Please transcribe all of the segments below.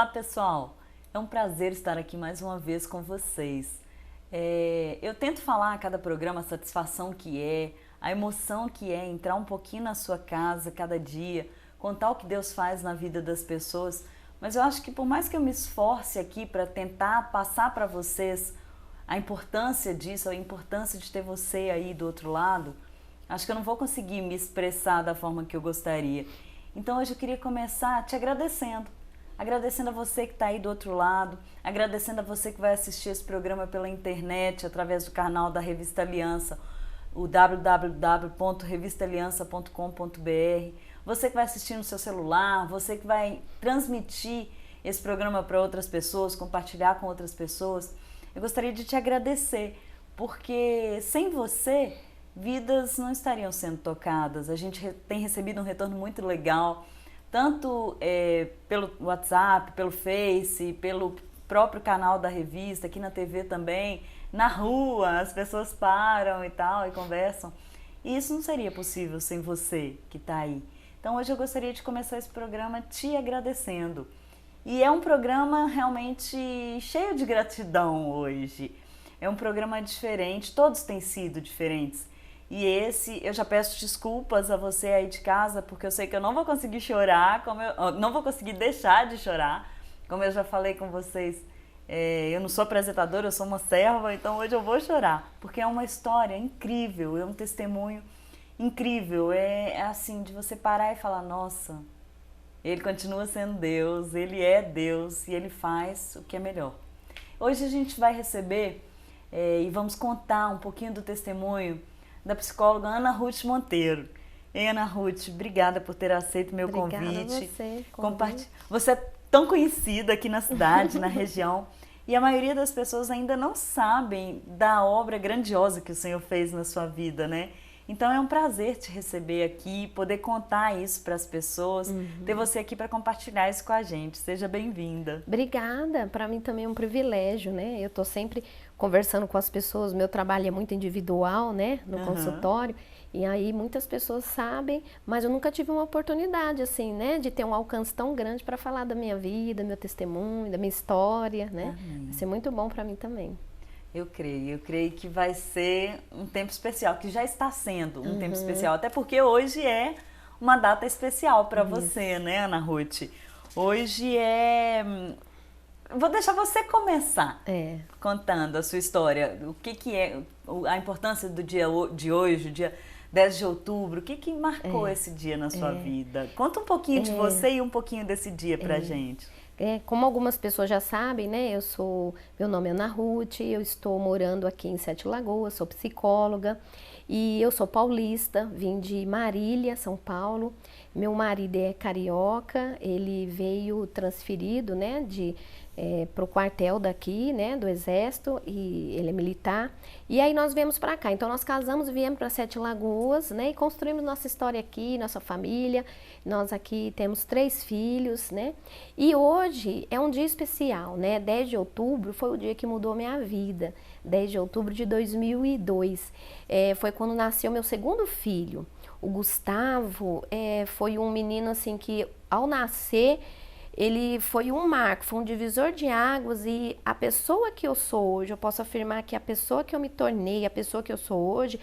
Olá pessoal, é um prazer estar aqui mais uma vez com vocês. Eu tento falar a cada programa a satisfação que é, a emoção que é entrar um pouquinho na sua casa cada dia, contar o que Deus faz na vida das pessoas, mas eu acho que por mais que eu me esforce aqui para tentar passar para vocês a importância disso, a importância de ter você aí do outro lado, acho que eu não vou conseguir me expressar da forma que eu gostaria. Então hoje eu queria começar te agradecendo a você que está aí do outro lado, agradecendo a você que vai assistir esse programa pela internet, através do canal da Revista Aliança, o www.revistaaliança.com.br, você que vai assistir no seu celular, você que vai transmitir esse programa para outras pessoas, compartilhar com outras pessoas. Eu gostaria de te agradecer, porque sem você, vidas não estariam sendo tocadas. A gente tem recebido um retorno muito legal, tanto pelo WhatsApp, pelo Face, pelo próprio canal da revista, aqui na TV também, na rua, as pessoas param e tal e conversam. E isso não seria possível sem você que está aí. Então hoje eu gostaria de começar esse programa te agradecendo. E é um programa realmente cheio de gratidão hoje. É um programa diferente, todos têm sido diferentes. E esse, eu já peço desculpas a você aí de casa, porque eu sei que eu não vou conseguir chorar, não vou conseguir deixar de chorar. Como eu já falei com vocês, eu não sou apresentadora, eu sou uma serva, então hoje eu vou chorar. Porque é uma história incrível, é um testemunho incrível. É assim, de você parar e falar, nossa, ele continua sendo Deus, ele é Deus e ele faz o que é melhor. Hoje a gente vai receber e vamos contar um pouquinho do testemunho da psicóloga Ana Ruth Monteiro. Ei, Ana Ruth, obrigada por ter aceito meu convite. Obrigada a você. Você é tão conhecida aqui na cidade, na região, e a maioria das pessoas ainda não sabem da obra grandiosa que o Senhor fez na sua vida, né? Então é um prazer te receber aqui, poder contar isso para as pessoas, ter você aqui para compartilhar isso com a gente. Seja bem-vinda. Obrigada, para mim também é um privilégio, né? Eu estou sempre conversando com as pessoas, meu trabalho é muito individual, né? No consultório, e aí muitas pessoas sabem, mas eu nunca tive uma oportunidade, assim, né? De ter um alcance tão grande para falar da minha vida, meu testemunho, da minha história, né? Vai ser muito bom para mim também. Eu creio que vai ser um tempo especial, que já está sendo um tempo especial, até porque hoje é uma data especial para você, né, Ana Ruth? Hoje Vou deixar você começar contando a sua história, o que é a importância do dia de hoje, o dia 10 de outubro, o que marcou esse dia na sua vida? Conta um pouquinho de você e um pouquinho desse dia pra gente. Como algumas pessoas já sabem, né? Meu nome é Ana Ruth, eu estou morando aqui em Sete Lagoas, sou psicóloga e eu sou paulista, vim de Marília, São Paulo. Meu marido é carioca, ele veio transferido, né, para o quartel daqui, né, do Exército, e ele é militar. E aí nós viemos para cá. Então nós casamos, viemos para Sete Lagoas, né, e construímos nossa história aqui, nossa família. Nós aqui temos 3 filhos, né? E hoje é um dia especial, né? 10 de outubro foi o dia que mudou minha vida. 10 de outubro de 2002. Foi quando nasceu meu segundo filho. O Gustavo foi um menino assim que ao nascer ele foi um marco, foi um divisor de águas, e a pessoa que eu sou hoje, eu posso afirmar que a pessoa que eu me tornei, a pessoa que eu sou hoje,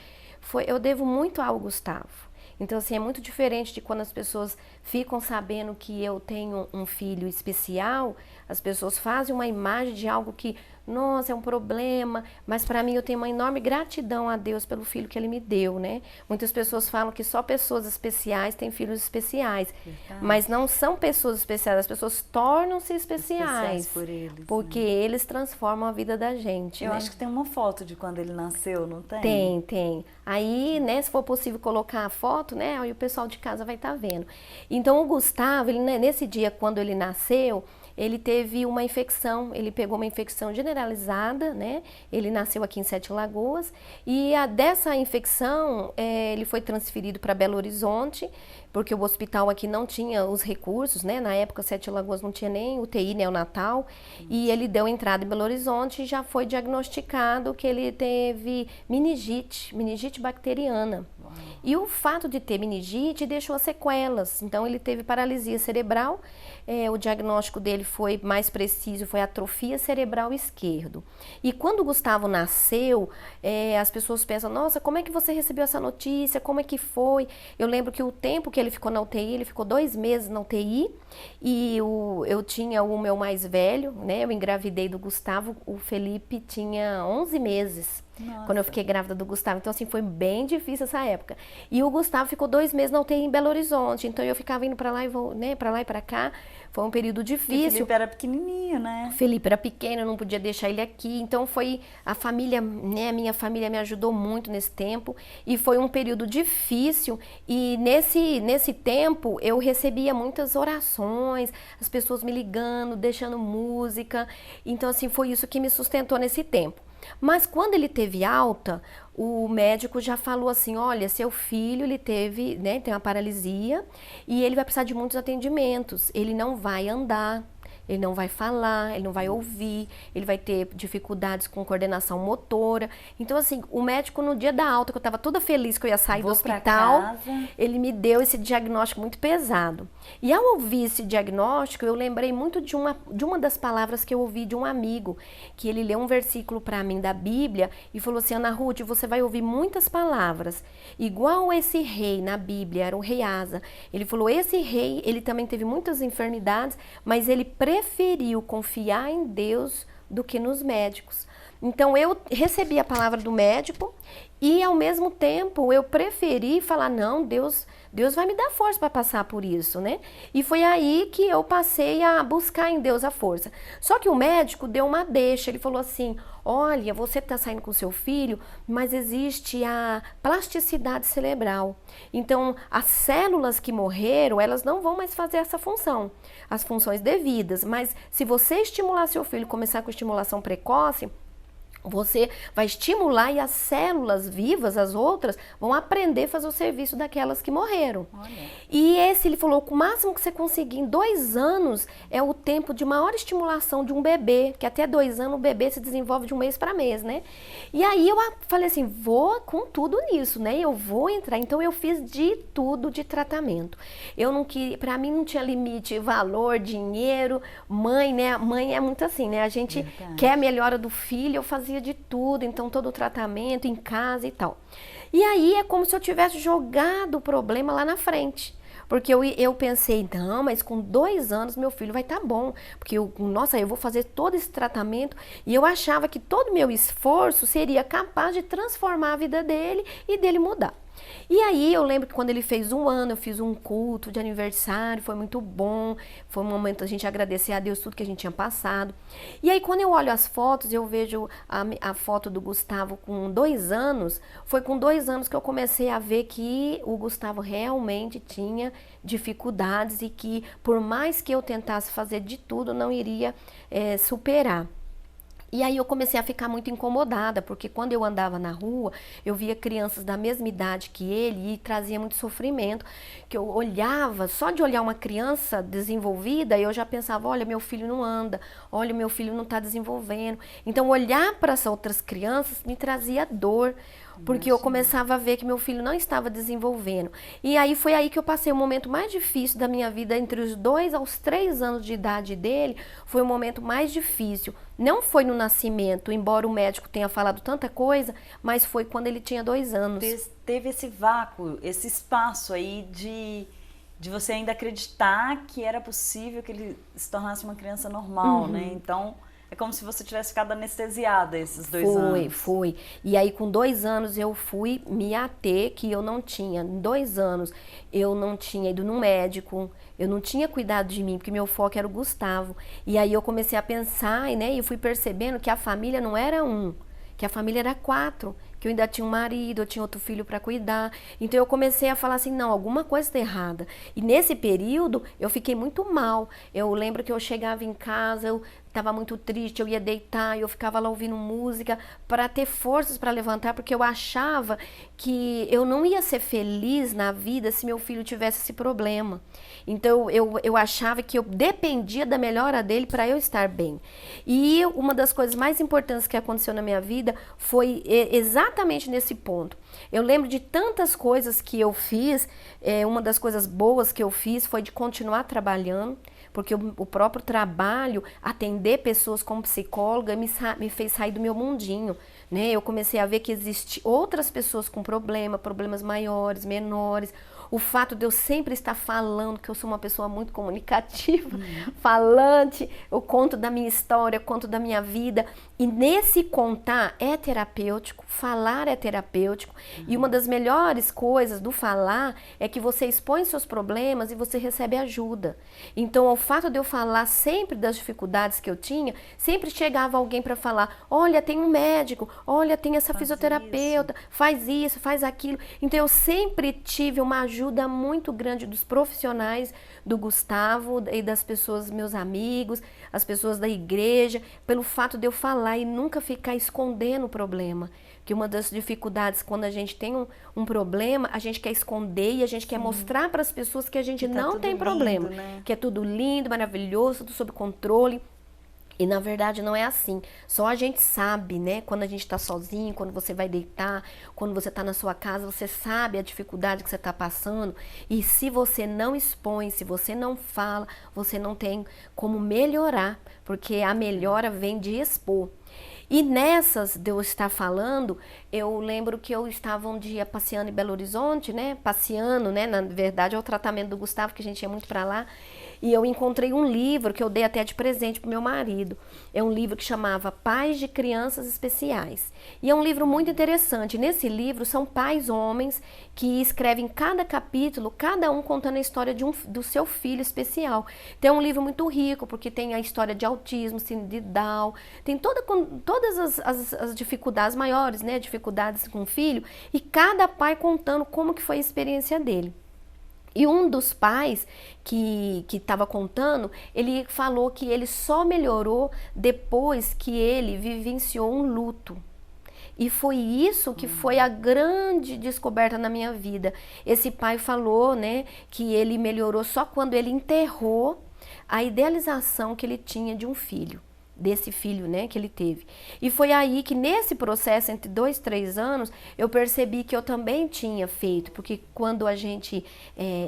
eu devo muito ao Gustavo. Então, assim, é muito diferente de quando as pessoas ficam sabendo que eu tenho um filho especial, as pessoas fazem uma imagem de algo que, nossa, é um problema, mas para mim eu tenho uma enorme gratidão a Deus pelo filho que Ele me deu, né? Muitas pessoas falam que só pessoas especiais têm filhos especiais, mas não são pessoas especiais, as pessoas tornam-se especiais por eles, porque né? Eles transformam a vida da gente. Eu né? acho que tem uma foto de quando ele nasceu, não tem? Tem. Aí, né, se for possível colocar a foto, né, aí o pessoal de casa vai estar vendo. Então, o Gustavo, ele, né, nesse dia, quando ele nasceu, ele teve uma infecção, ele pegou uma infecção generalizada, né? Ele nasceu aqui em Sete Lagoas e dessa infecção ele foi transferido para Belo Horizonte, porque o hospital aqui não tinha os recursos, né? Na época, Sete Lagoas não tinha nem UTI neonatal, e ele deu entrada em Belo Horizonte e já foi diagnosticado que ele teve meningite bacteriana. E o fato de ter meningite deixou as sequelas. Então ele teve paralisia cerebral, o diagnóstico dele foi mais preciso, foi atrofia cerebral esquerdo. E quando o Gustavo nasceu, as pessoas pensam, nossa, como é que você recebeu essa notícia, como é que foi? Eu lembro que o tempo que ele ficou na UTI, ele ficou 2 meses na UTI, e eu tinha o meu mais velho, né? Eu engravidei do Gustavo, o Felipe tinha 11 meses. Nossa. Quando eu fiquei grávida do Gustavo. Então, assim, foi bem difícil essa época. E o Gustavo ficou 2 meses na UTI em Belo Horizonte. Então, eu ficava indo pra lá e pra lá e pra cá. Foi um período difícil. E o Felipe era pequenininho, né? O Felipe era pequeno, eu não podia deixar ele aqui. Então, foi a família, né? A minha família me ajudou muito nesse tempo. E foi um período difícil. E nesse tempo, eu recebia muitas orações, as pessoas me ligando, deixando música. Então, assim, foi isso que me sustentou nesse tempo. Mas quando ele teve alta, o médico já falou assim, olha, seu filho, ele teve, né, tem uma paralisia e ele vai precisar de muitos atendimentos, ele não vai andar, ele não vai falar, ele não vai ouvir, ele vai ter dificuldades com coordenação motora. Então, assim, o médico no dia da alta, que eu estava toda feliz que eu ia sair do hospital, ele me deu esse diagnóstico muito pesado. E ao ouvir esse diagnóstico, eu lembrei muito de uma das palavras que eu ouvi de um amigo, que ele leu um versículo para mim da Bíblia e falou assim, Ana Ruth, você vai ouvir muitas palavras, igual esse rei na Bíblia, era o rei Asa. Ele falou, esse rei, ele também teve muitas enfermidades, mas ele preferiu confiar em Deus do que nos médicos. Então eu recebi a palavra do médico e ao mesmo tempo eu preferi falar, não, Deus vai me dar força para passar por isso, né? E foi aí que eu passei a buscar em Deus a força. Só que o médico deu uma deixa, ele falou assim, olha, você está saindo com seu filho, mas existe a plasticidade cerebral. Então, as células que morreram, elas não vão mais fazer essa função, as funções devidas. Mas se você estimular seu filho, começar com estimulação precoce, você vai estimular e as células vivas, as outras, vão aprender a fazer o serviço daquelas que morreram. Olha. E ele falou, o máximo que você conseguir em 2 anos é o tempo de maior estimulação de um bebê, que até 2 anos o bebê se desenvolve de um mês para mês, né? E aí eu falei assim, vou com tudo nisso, né? Eu vou entrar. Então eu fiz de tudo de tratamento. Eu não queria, para mim não tinha limite, valor, dinheiro, mãe, né? Mãe é muito assim, né? A gente quer a melhora do filho, eu fazia de tudo, então todo o tratamento em casa e tal. E aí é como se eu tivesse jogado o problema lá na frente. Porque eu pensei, não, mas com 2 anos meu filho vai estar bom. Porque, nossa, eu vou fazer todo esse tratamento. E eu achava que todo o meu esforço seria capaz de transformar a vida dele e dele mudar. E aí eu lembro que quando ele fez 1 ano, eu fiz um culto de aniversário, foi muito bom, foi um momento da gente agradecer a Deus tudo que a gente tinha passado. E aí quando eu olho as fotos, eu vejo a foto do Gustavo com 2 anos, foi com 2 anos que eu comecei a ver que o Gustavo realmente tinha dificuldades e que por mais que eu tentasse fazer de tudo, não iria superar. E aí eu comecei a ficar muito incomodada, porque quando eu andava na rua, eu via crianças da mesma idade que ele e trazia muito sofrimento, que eu olhava, só de olhar uma criança desenvolvida, eu já pensava, olha, meu filho não anda, olha, meu filho não está desenvolvendo. Então olhar para essas outras crianças me trazia dor, porque eu começava a ver que meu filho não estava desenvolvendo. E aí foi aí que eu passei o momento mais difícil da minha vida, entre os 2 aos 3 anos de idade dele, foi o momento mais difícil. Não foi no nascimento, embora o médico tenha falado tanta coisa, mas foi quando ele tinha 2 anos. Teve esse vácuo, esse espaço aí de você ainda acreditar que era possível que ele se tornasse uma criança normal, né? Então, é como se você tivesse ficado anestesiada esses 2 anos. Foi. E aí, com 2 anos, eu fui me ater que eu não tinha. Em 2 anos, eu não tinha ido no médico, eu não tinha cuidado de mim, porque meu foco era o Gustavo. E aí, eu comecei a pensar, né? E fui percebendo que a família não era que a família era 4. Que eu ainda tinha um marido, eu tinha outro filho para cuidar. Então eu comecei a falar assim, não, alguma coisa está errada. E nesse período eu fiquei muito mal. Eu lembro que eu chegava em casa, eu estava muito triste, eu ia deitar, eu ficava lá ouvindo música para ter forças para levantar, porque eu achava que eu não ia ser feliz na vida se meu filho tivesse esse problema. Então eu achava que eu dependia da melhora dele para eu estar bem. E uma das coisas mais importantes que aconteceu na minha vida foi exatamente nesse ponto. Eu lembro de tantas coisas que eu fiz, uma das coisas boas que eu fiz foi de continuar trabalhando, porque o próprio trabalho, atender pessoas como psicóloga, me fez sair do meu mundinho, né? Eu comecei a ver que existem outras pessoas com problemas maiores, menores. O fato de eu sempre estar falando, que eu sou uma pessoa muito comunicativa, falante, eu conto da minha história, conto da minha vida. E nesse contar é terapêutico, falar é terapêutico. E uma das melhores coisas do falar é que você expõe seus problemas e você recebe ajuda. Então, o fato de eu falar sempre das dificuldades que eu tinha, sempre chegava alguém para falar, olha, tem um médico, olha, tem essa fisioterapeuta, faz isso, faz aquilo. Então, eu sempre tive uma ajuda muito grande dos profissionais, do Gustavo e das pessoas, meus amigos, as pessoas da igreja, pelo fato de eu falar e nunca ficar escondendo o problema. Que uma das dificuldades quando a gente tem um problema, a gente quer esconder e a gente quer mostrar para as pessoas que a gente não tem problema, né? Que é tudo lindo, maravilhoso, tudo sob controle. E na verdade não é assim. Só a gente sabe, né? Quando a gente está sozinho, quando você vai deitar, quando você está na sua casa, você sabe a dificuldade que você está passando. E se você não expõe, se você não fala, você não tem como melhorar, porque a melhora vem de expor. E nessas de eu estar falando, eu lembro que eu estava um dia passeando em Belo Horizonte, né? Passeando, né? Na verdade é o tratamento do Gustavo, que a gente ia muito para lá. E eu encontrei um livro que eu dei até de presente pro meu marido. É um livro que chamava Pais de Crianças Especiais. E é um livro muito interessante. Nesse livro são pais homens que escrevem cada capítulo, cada um contando a história do seu filho especial. Então é um livro muito rico, porque tem a história de autismo, síndrome de Down, tem todas as dificuldades maiores, né? Dificuldades com o filho, e cada pai contando como que foi a experiência dele. E um dos pais que estava contando, ele falou que ele só melhorou depois que ele vivenciou um luto. E foi isso que foi a grande descoberta na minha vida. Esse pai falou, né, que ele melhorou só quando ele enterrou a idealização que ele tinha de um filho. Desse filho, né, que ele teve. E foi aí que nesse processo, entre 2, 3 anos, eu percebi que eu também tinha feito, porque quando a gente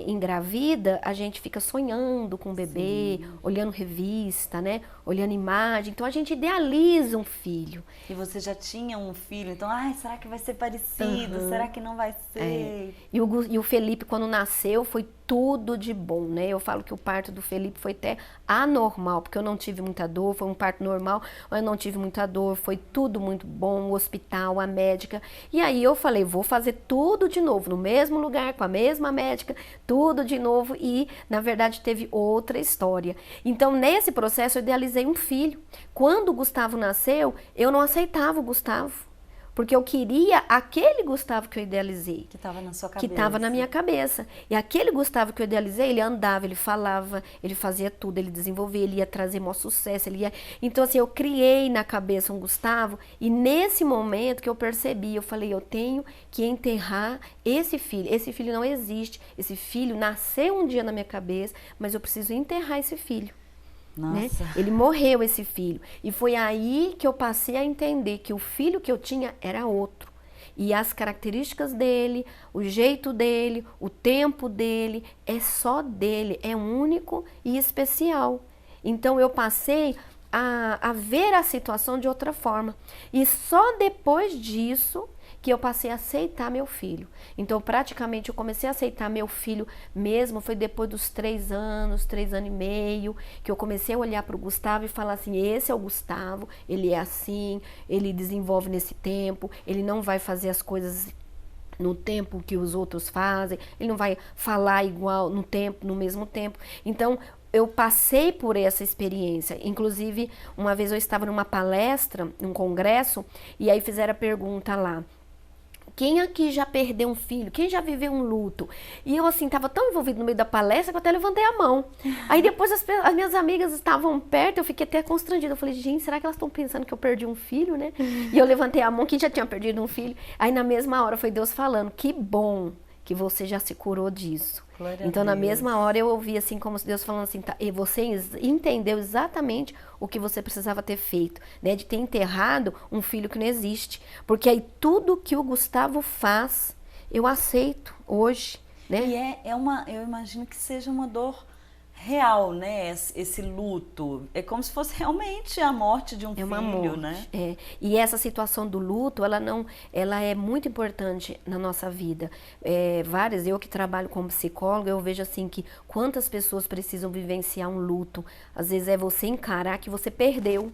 engravida, a gente fica sonhando com o bebê, olhando revista, né, olhando imagem, então a gente idealiza um filho. E você já tinha um filho, então, será que vai ser parecido? Será que não vai ser? E o Felipe, quando nasceu, foi tudo de bom, né? Eu falo que o parto do Felipe foi até anormal, porque eu não tive muita dor, foi um parto normal, mas eu não tive muita dor, foi tudo muito bom, o hospital, a médica. E aí eu falei, vou fazer tudo de novo, no mesmo lugar, com a mesma médica, tudo de novo, e na verdade teve outra história. Então nesse processo eu idealizei um filho. Quando o Gustavo nasceu, eu não aceitava o Gustavo. Porque eu queria aquele Gustavo que eu idealizei. Que estava na sua cabeça. Que estava na minha cabeça. E aquele Gustavo que eu idealizei, ele andava, ele falava, ele fazia tudo, ele desenvolvia, ele ia trazer maior sucesso, ele ia... Então, assim, eu criei na cabeça um Gustavo, e nesse momento que eu percebi, eu falei, eu tenho que enterrar esse filho. Esse filho não existe. Esse filho nasceu um dia na minha cabeça, mas eu preciso enterrar esse filho. Né? Ele morreu, esse filho. E foi aí que eu passei a entender que o filho que eu tinha era outro. E as características dele, o jeito dele, o tempo dele, é só dele, é único e especial. Então eu passei a ver a situação de outra forma. E só depois disso que eu passei a aceitar meu filho. Então, praticamente, eu comecei a aceitar meu filho mesmo, foi depois dos 3 anos, 3 anos e meio, que eu comecei a olhar para o Gustavo e falar assim, esse é o Gustavo, ele é assim, ele desenvolve nesse tempo, ele não vai fazer as coisas no tempo que os outros fazem, ele não vai falar igual no mesmo tempo. Então, eu passei por essa experiência. Inclusive, uma vez eu estava numa palestra, num congresso, e aí fizeram a pergunta lá, Quem aqui já perdeu um filho? Quem já viveu um luto? E eu, assim, estava tão envolvida no meio da palestra que eu até levantei a mão. Aí depois as minhas amigas estavam perto, eu fiquei até constrangida. Eu falei, gente, será que elas estão pensando que eu perdi um filho, né? E eu levantei a mão, quem já tinha perdido um filho. Aí na mesma hora foi Deus falando, que bom que você já se curou disso. Glória Então, a na Deus. mesma hora, eu ouvi assim, como se Deus falando assim, tá, e você entendeu exatamente o que você precisava ter feito, né? De ter enterrado um filho que não existe. Porque aí tudo que o Gustavo faz, eu aceito hoje, né? E eu imagino que seja uma dor real, né? Esse luto. É como se fosse realmente a morte de um É uma filho, morte, né? é. E essa situação do luto, ela é muito importante na nossa vida. Eu que trabalho como psicóloga, eu vejo assim que quantas pessoas precisam vivenciar um luto. Às vezes é você encarar que você perdeu.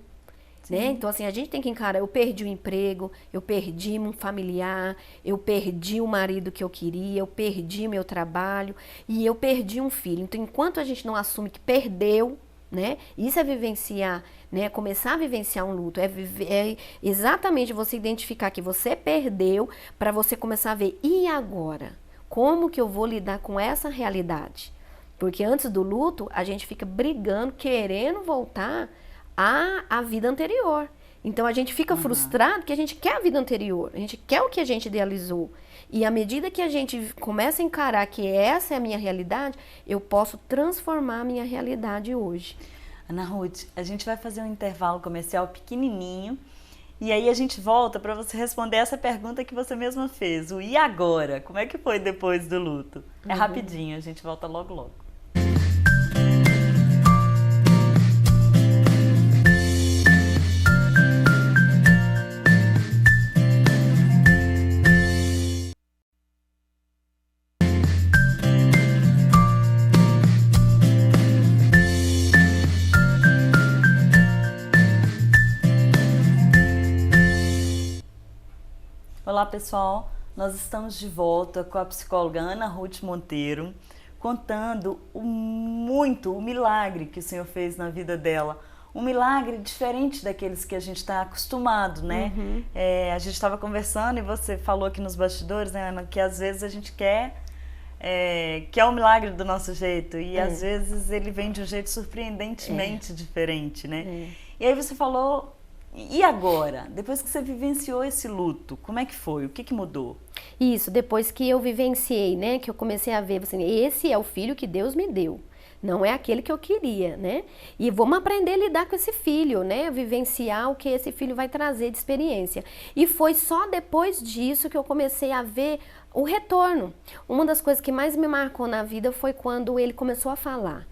Né? Então, assim, a gente tem que encarar, eu perdi o emprego, eu perdi um familiar, eu perdi o marido que eu queria, eu perdi meu trabalho e eu perdi um filho. Então, enquanto a gente não assume que perdeu, né? Isso é vivenciar, né? Começar a vivenciar um luto, é exatamente você identificar que você perdeu para você começar a ver, e agora? Como que eu vou lidar com essa realidade? Porque antes do luto, a gente fica brigando, querendo voltar a vida anterior. Então a gente fica frustrado que a gente quer a vida anterior, a gente quer o que a gente idealizou. E à medida que a gente começa a encarar que essa é a minha realidade, eu posso transformar a minha realidade hoje. Ana Ruth, a gente vai fazer um intervalo comercial pequenininho e aí a gente volta para você responder essa pergunta que você mesma fez. O e agora? Como é que foi depois do luto? É rapidinho, a gente volta logo logo. Olá pessoal, nós estamos de volta com a psicóloga Ana Ruth Monteiro, contando o milagre que o Senhor fez na vida dela. Um milagre diferente daqueles que a gente está acostumado, né? A gente estava conversando e você falou aqui nos bastidores, né, Ana, que às vezes a gente quer o milagre do nosso jeito e às vezes ele vem de um jeito surpreendentemente diferente, né? E aí você falou... E agora? Depois que você vivenciou esse luto, como é que foi? O que mudou? Isso, depois que eu vivenciei, né? Que eu comecei a ver, assim, esse é o filho que Deus me deu. Não é aquele que eu queria, né? E vamos aprender a lidar com esse filho, né? Vivenciar o que esse filho vai trazer de experiência. E foi só depois disso que eu comecei a ver o retorno. Uma das coisas que mais me marcou na vida foi quando ele começou a falar.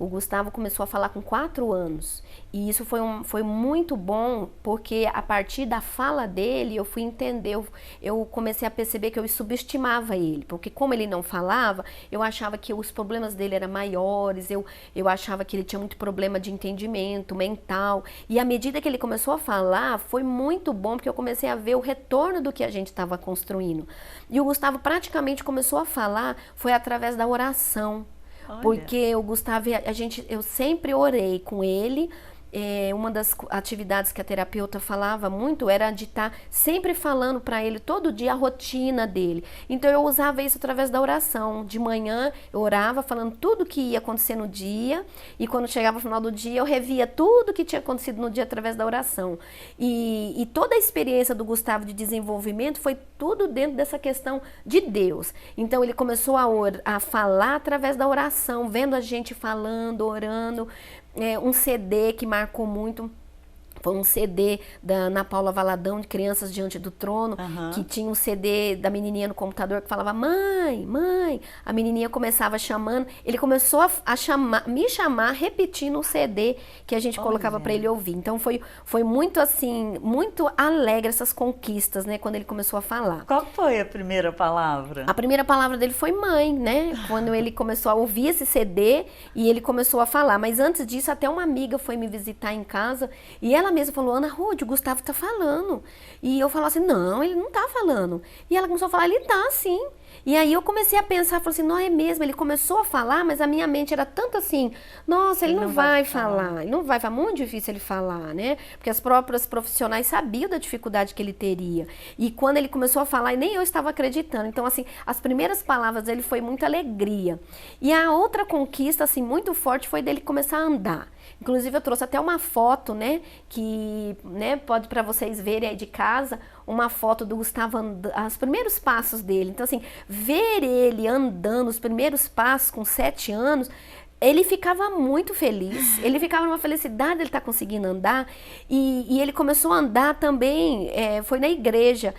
O Gustavo começou a falar com 4 anos e isso foi muito bom porque a partir da fala dele eu fui entender, eu comecei a perceber que eu subestimava ele, porque como ele não falava, eu achava que os problemas dele eram maiores, eu achava que ele tinha muito problema de entendimento mental e à medida que ele começou a falar foi muito bom porque eu comecei a ver o retorno do que a gente estava construindo. E o Gustavo praticamente começou a falar, foi através da oração. Olha. Porque o Gustavo, eu sempre orei com ele. Uma das atividades que a terapeuta falava muito era de estar sempre falando para ele todo dia a rotina dele. Então eu usava isso através da oração. De manhã eu orava falando tudo que ia acontecer no dia e quando chegava no final do dia eu revia tudo que tinha acontecido no dia através da oração. E toda a experiência do Gustavo de desenvolvimento foi tudo dentro dessa questão de Deus. Então ele começou a falar através da oração, vendo a gente falando, orando. Um CD que marcou muito, foi um CD da Ana Paula Valadão, de Crianças Diante do Trono, que tinha um CD da menininha no computador que falava, mãe, mãe, a menininha começava chamando, ele começou me chamar, repetindo o CD que a gente colocava para ele ouvir. Então foi muito assim, muito alegre essas conquistas, né, quando ele começou a falar. Qual foi a primeira palavra? A primeira palavra dele foi mãe, né, quando ele começou a ouvir esse CD e ele começou a falar, mas antes disso até uma amiga foi me visitar em casa e ela mesma falou, Ana Ruth, o Gustavo tá falando. E eu falava assim, não, ele não tá falando. E ela começou a falar, ele tá sim. E aí eu comecei a pensar, falei assim, não é mesmo, ele começou a falar, mas a minha mente era tanto assim, nossa, ele não vai falar, ele não vai falar, muito difícil ele falar, né? Porque as próprias profissionais sabiam da dificuldade que ele teria. E quando ele começou a falar, nem eu estava acreditando. Então, assim, as primeiras palavras dele foi muita alegria. E a outra conquista, assim, muito forte foi dele começar a andar. Inclusive, eu trouxe até uma foto, né, que, né, pode para vocês verem aí de casa, uma foto do Gustavo os primeiros passos dele. Então, assim, ver ele andando os primeiros passos com 7 anos, ele ficava muito feliz, ele ficava numa felicidade, ele estar conseguindo andar, e ele começou a andar também, foi na igreja,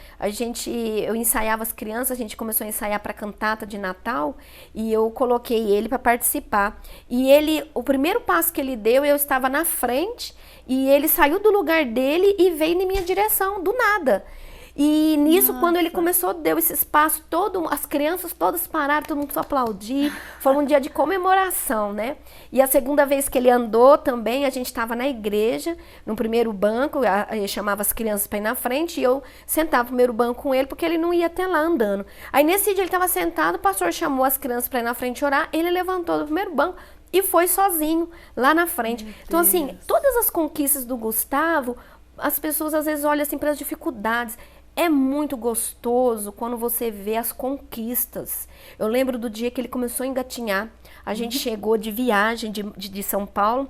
eu ensaiava as crianças, a gente começou a ensaiar para a cantata de Natal, e eu coloquei ele para participar, e o primeiro passo que ele deu, eu estava na frente, e ele saiu do lugar dele e veio em minha direção, do nada. E nisso, quando ele começou, deu esse espaço todo, as crianças todas pararam, todo mundo começou a aplaudir, foi um dia de comemoração, né? E a segunda vez que ele andou também, a gente estava na igreja, no primeiro banco, eu chamava as crianças para ir na frente, e eu sentava no primeiro banco com ele, porque ele não ia até lá andando. Aí nesse dia ele estava sentado, o pastor chamou as crianças para ir na frente orar, ele levantou do primeiro banco e foi sozinho lá na frente. Então, assim, todas as conquistas do Gustavo, as pessoas às vezes olham assim para as dificuldades. É muito gostoso quando você vê as conquistas. Eu lembro do dia que ele começou a engatinhar. A gente chegou de viagem de São Paulo.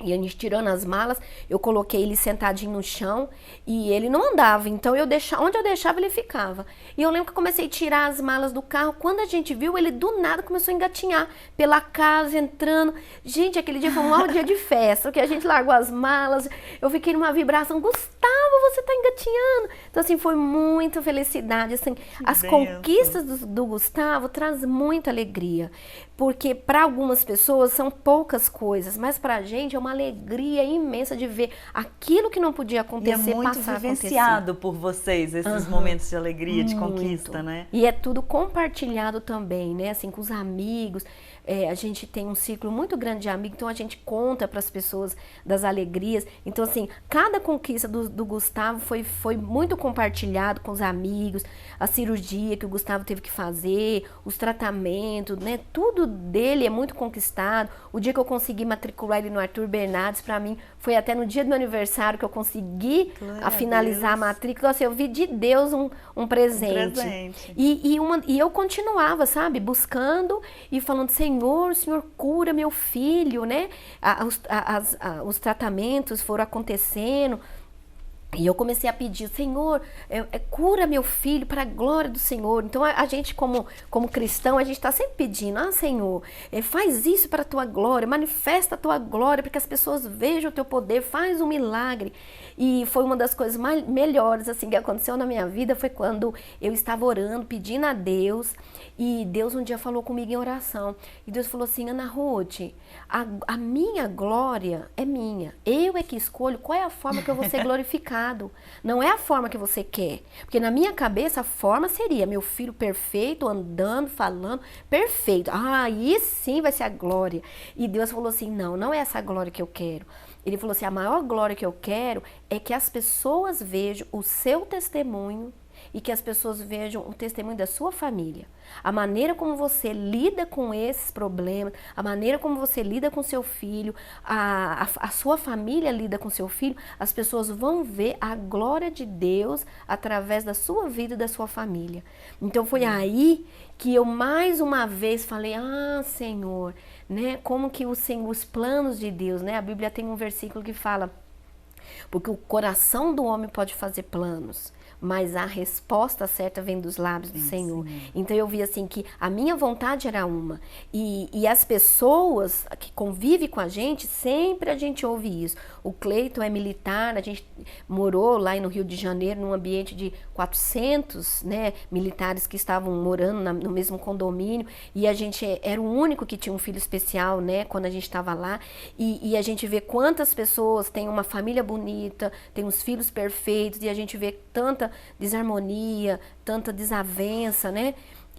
E a gente tirando as malas, eu coloquei ele sentadinho no chão e ele não andava. Então onde eu deixava, ele ficava. E eu lembro que eu comecei a tirar as malas do carro. Quando a gente viu, ele do nada começou a engatinhar pela casa, entrando. Gente, aquele dia foi um maior dia de festa, porque a gente largou as malas. Eu fiquei numa vibração, Gustavo, você tá engatinhando. Então, assim, foi muita felicidade. Assim, as conquistas do Gustavo traz muita alegria. Porque para algumas pessoas são poucas coisas, mas para a gente é uma alegria imensa de ver aquilo que não podia acontecer, e é muito vivenciado por vocês, esses momentos de alegria, de conquista, né? E é tudo compartilhado também, né? Assim, com os amigos. A gente tem um ciclo muito grande de amigos, então a gente conta para as pessoas das alegrias. Então, assim, cada conquista do Gustavo foi muito compartilhado com os amigos, a cirurgia que o Gustavo teve que fazer, os tratamentos, né? Tudo dele é muito conquistado. O dia que eu consegui matricular ele no Arthur Bernardes, para mim, foi até no dia do meu aniversário que eu consegui finalizar a matrícula. Assim, eu vi de Deus um presente. E eu continuava, sabe, buscando e falando, Senhor, cura meu filho, né? Os tratamentos foram acontecendo. E eu comecei a pedir, Senhor, cura meu filho para a glória do Senhor. Então a gente como cristão, a gente está sempre pedindo, Senhor, faz isso para a tua glória, manifesta a tua glória, para que as pessoas vejam o teu poder, faz um milagre. E foi uma das coisas melhores assim, que aconteceu na minha vida, foi quando eu estava orando, pedindo a Deus, e Deus um dia falou comigo em oração. E Deus falou assim, Ana Ruth, a minha glória é minha. Eu é que escolho qual é a forma que eu vou ser glorificada. Não é a forma que você quer. Porque na minha cabeça a forma seria meu filho perfeito, andando, falando, perfeito. Aí sim vai ser a glória. E Deus falou assim, não é essa glória que eu quero. Ele falou assim, a maior glória que eu quero é que as pessoas vejam o seu testemunho e que as pessoas vejam o testemunho da sua família. A maneira como você lida com esses problemas, a maneira como você lida com seu filho, a sua família lida com seu filho, as pessoas vão ver a glória de Deus através da sua vida e da sua família. Então foi aí que eu mais uma vez falei, Senhor, né? Como que os planos de Deus, né? A Bíblia tem um versículo que fala, porque o coração do homem pode fazer planos, mas a resposta certa vem dos lábios do Senhor. Então eu vi assim que a minha vontade era uma. E as pessoas que convivem com a gente, sempre a gente ouve isso. O Cleiton é militar, a gente morou lá no Rio de Janeiro, num ambiente de 400, né, militares que estavam morando no mesmo condomínio. E a gente era o único que tinha um filho especial, né, quando a gente estava lá. E a gente vê quantas pessoas têm uma família bonita, têm uns filhos perfeitos, e a gente vê tanta desarmonia, tanta desavença, né?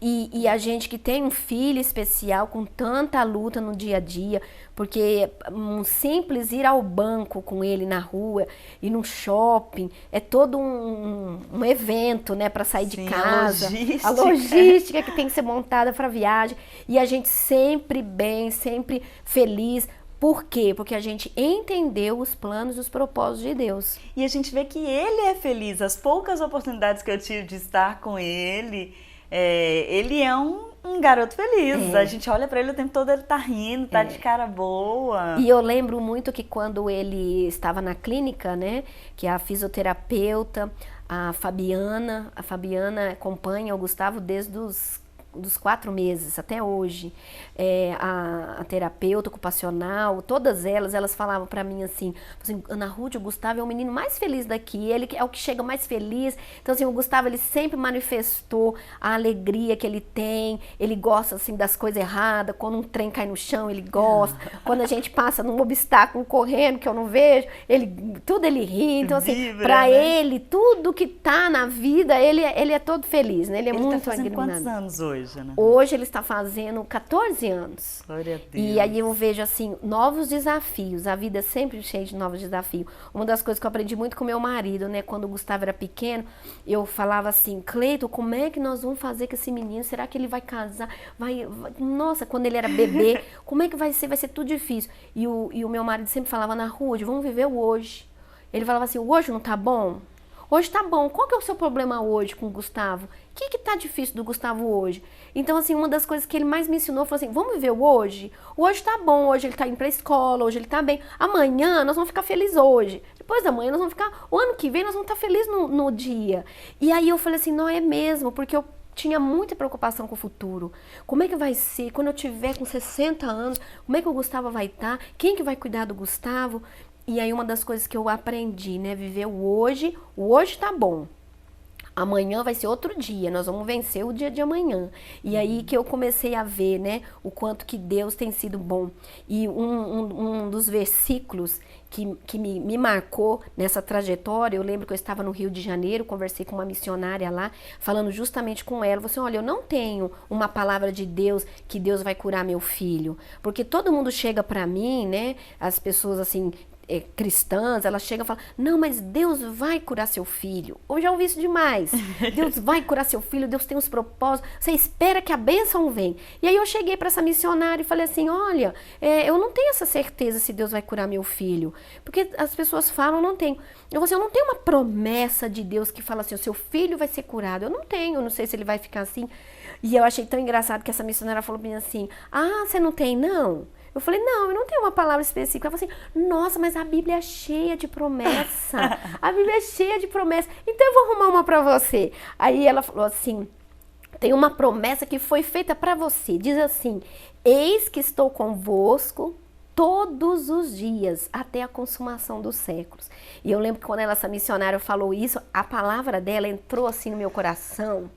E a gente que tem um filho especial com tanta luta no dia a dia, porque um simples ir ao banco com ele na rua, ir no shopping, é todo um evento, né, para sair de casa. A logística que tem que ser montada para a viagem. E a gente sempre bem, sempre feliz. Por quê? Porque a gente entendeu os planos e os propósitos de Deus. E a gente vê que ele é feliz. As poucas oportunidades que eu tive de estar com ele, ele é um garoto feliz. A gente olha pra ele o tempo todo, ele tá rindo, tá de cara boa. E eu lembro muito que quando ele estava na clínica, né, que a fisioterapeuta, a Fabiana acompanha o Gustavo desde dos 4 meses até hoje, a terapeuta ocupacional, todas elas falavam pra mim assim, Ana Ruth, o Gustavo é o menino mais feliz daqui, ele é o que chega mais feliz. Então assim, o Gustavo, ele sempre manifestou a alegria que ele tem, ele gosta assim das coisas erradas, quando um trem cai no chão, ele gosta, quando a gente passa num obstáculo correndo que eu não vejo, tudo ele ri. Então assim, pra ele, tudo que tá na vida, ele é todo feliz, né? Ele é muito tá fazendo agrinado. Quantos anos hoje? Hoje ele está fazendo 14 anos. Glória a Deus. E aí eu vejo assim, novos desafios. A vida é sempre cheia de novos desafios. Uma das coisas que eu aprendi muito com meu marido, né? Quando o Gustavo era pequeno, eu falava assim, Cleiton, como é que nós vamos fazer com esse menino? Será que ele vai casar? Nossa, quando ele era bebê, como é que vai ser? Vai ser tudo difícil. E o meu marido sempre falava, na rua, vamos viver o hoje. Ele falava assim, o hoje não tá bom? Hoje tá bom. Qual que é o seu problema hoje com o Gustavo? O que tá difícil do Gustavo hoje? Então, assim, uma das coisas que ele mais me ensinou foi assim, vamos viver o hoje? O hoje tá bom, hoje ele tá indo pra escola, hoje ele tá bem. Amanhã nós vamos ficar felizes hoje. Depois da manhã nós vamos ficar... O ano que vem nós vamos estar felizes no dia. E aí eu falei assim, não é mesmo, porque eu tinha muita preocupação com o futuro. Como é que vai ser? Quando eu tiver com 60 anos, como é que o Gustavo vai estar? Quem que vai cuidar do Gustavo? E aí uma das coisas que eu aprendi, né, viver o hoje tá bom. Amanhã vai ser outro dia, nós vamos vencer o dia de amanhã. E aí que eu comecei a ver, né, o quanto que Deus tem sido bom. E um dos versículos que me marcou nessa trajetória, eu lembro que eu estava no Rio de Janeiro, conversei com uma missionária lá, falando justamente com ela, você, olha, eu não tenho uma palavra de Deus, que Deus vai curar meu filho. Porque todo mundo chega pra mim, né, as pessoas assim... cristãs, elas chegam e falam, não, mas Deus vai curar seu filho. Eu já ouvi isso demais. Deus vai curar seu filho, Deus tem uns propósitos, você espera que a bênção venha. E aí eu cheguei para essa missionária e falei assim, olha, eu não tenho essa certeza se Deus vai curar meu filho. Porque as pessoas falam, não tenho. Eu falei assim, eu não tenho uma promessa de Deus que fala assim, o seu filho vai ser curado. Eu não tenho, eu não sei se ele vai ficar assim. E eu achei tão engraçado que essa missionária falou para mim assim, ah, você não tem não? Eu falei, não, eu não tenho uma palavra específica. Ela falou assim, nossa, mas a Bíblia é cheia de promessa. A Bíblia é cheia de promessa. Então eu vou arrumar uma pra você. Aí ela falou assim, tem uma promessa que foi feita pra você. Diz assim, eis que estou convosco todos os dias, até a consumação dos séculos. E eu lembro que quando essa missionária falou isso, a palavra dela entrou assim no meu coração,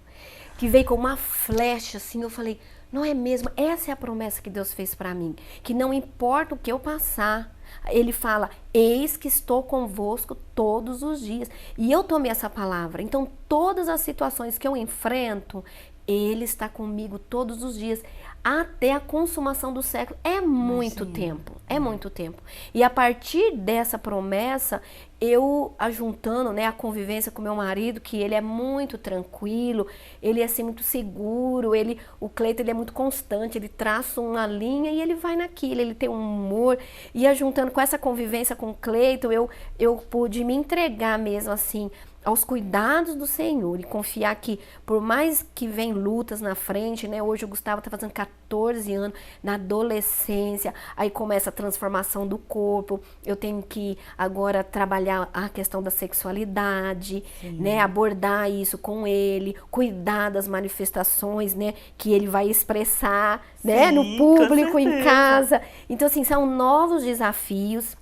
que veio com uma flecha assim, eu falei... Não é mesmo? Essa é a promessa que Deus fez para mim. Que não importa o que eu passar. Ele fala, eis que estou convosco todos os dias. E eu tomei essa palavra. Então, todas as situações que eu enfrento, Ele está comigo todos os dias. Até a consumação do século. É muito tempo. É muito tempo. E a partir dessa promessa, eu ajuntando, né, a convivência com meu marido, que ele é muito tranquilo, ele é assim, muito seguro, o Cleiton, ele é muito constante, ele traça uma linha e ele vai naquilo, ele tem um humor. E ajuntando com essa convivência com o Cleiton, eu pude me entregar mesmo assim, aos cuidados do Senhor e confiar que, por mais que vem lutas na frente, né? Hoje o Gustavo está fazendo 14 anos, na adolescência, aí começa a transformação do corpo, eu tenho que agora trabalhar a questão da sexualidade, né? Abordar isso com ele, cuidar das manifestações, né? Que ele vai expressar, né? No público, em casa. Então, assim, são novos desafios.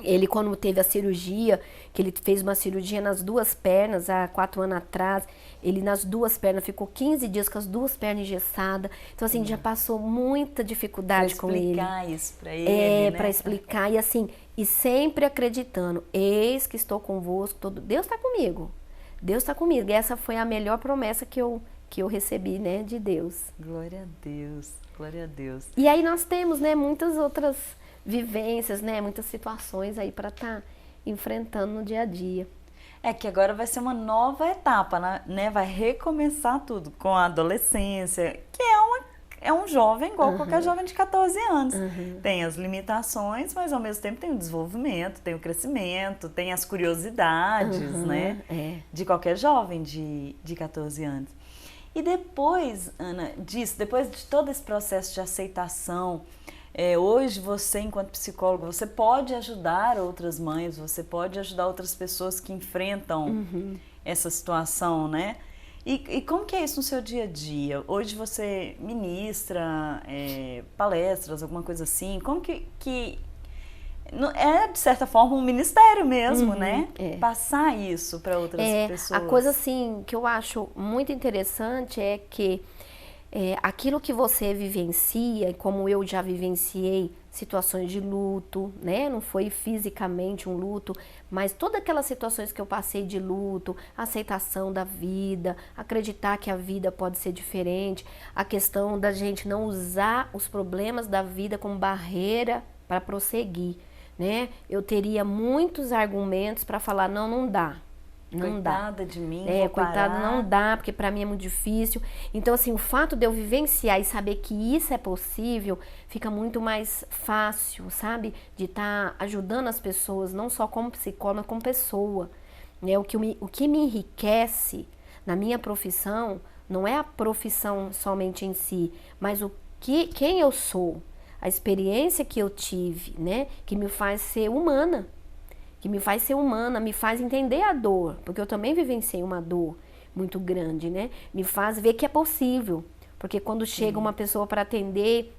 Ele, quando teve a cirurgia, que ele fez uma cirurgia nas 2 pernas, há 4 anos atrás, ele nas 2 pernas ficou 15 dias com as 2 pernas engessadas. Então, assim, já passou muita dificuldade com ele. Para explicar isso para ele, né? Para explicar. E assim, e sempre acreditando, eis que estou convosco, Deus está comigo. Deus está comigo. E essa foi a melhor promessa que eu que eu recebi, né, de Deus. Glória a Deus, glória a Deus. E aí nós temos, né, muitas outras vivências, né, muitas situações aí para estar enfrentando no dia a dia. É que agora vai ser uma nova etapa, né? Vai recomeçar tudo com a adolescência, que é um jovem igual qualquer jovem de 14 anos. Tem as limitações, mas ao mesmo tempo tem o desenvolvimento, tem o crescimento, tem as curiosidades, né? De qualquer jovem de 14 anos. E depois, Ana, disso, depois de todo esse processo de aceitação, hoje você, enquanto psicóloga, você pode ajudar outras mães, você pode ajudar outras pessoas que enfrentam essa situação, né? E como que é isso no seu dia a dia? Hoje você ministra palestras, alguma coisa assim? Como que é, de certa forma, um ministério mesmo, né? Passar isso para outras pessoas. A coisa, assim, que eu acho muito interessante é que aquilo que você vivencia, como eu já vivenciei situações de luto, né? Não foi fisicamente um luto, mas todas aquelas situações que eu passei de luto, aceitação da vida, acreditar que a vida pode ser diferente, a questão da gente não usar os problemas da vida como barreira para prosseguir, né? Eu teria muitos argumentos para falar, não dá. Não coitada dá. De mim, coitada, não dá, porque para mim é muito difícil. Então, assim, o fato de eu vivenciar e saber que isso é possível, fica muito mais fácil, sabe? De estar ajudando as pessoas, não só como psicóloga, mas como pessoa. Né? O que me enriquece na minha profissão não é a profissão somente em si, mas quem eu sou, a experiência que eu tive, né? Que me faz ser humana. Me faz entender a dor, porque eu também vivenciei uma dor muito grande, né? Me faz ver que é possível, porque quando chega uma pessoa para atender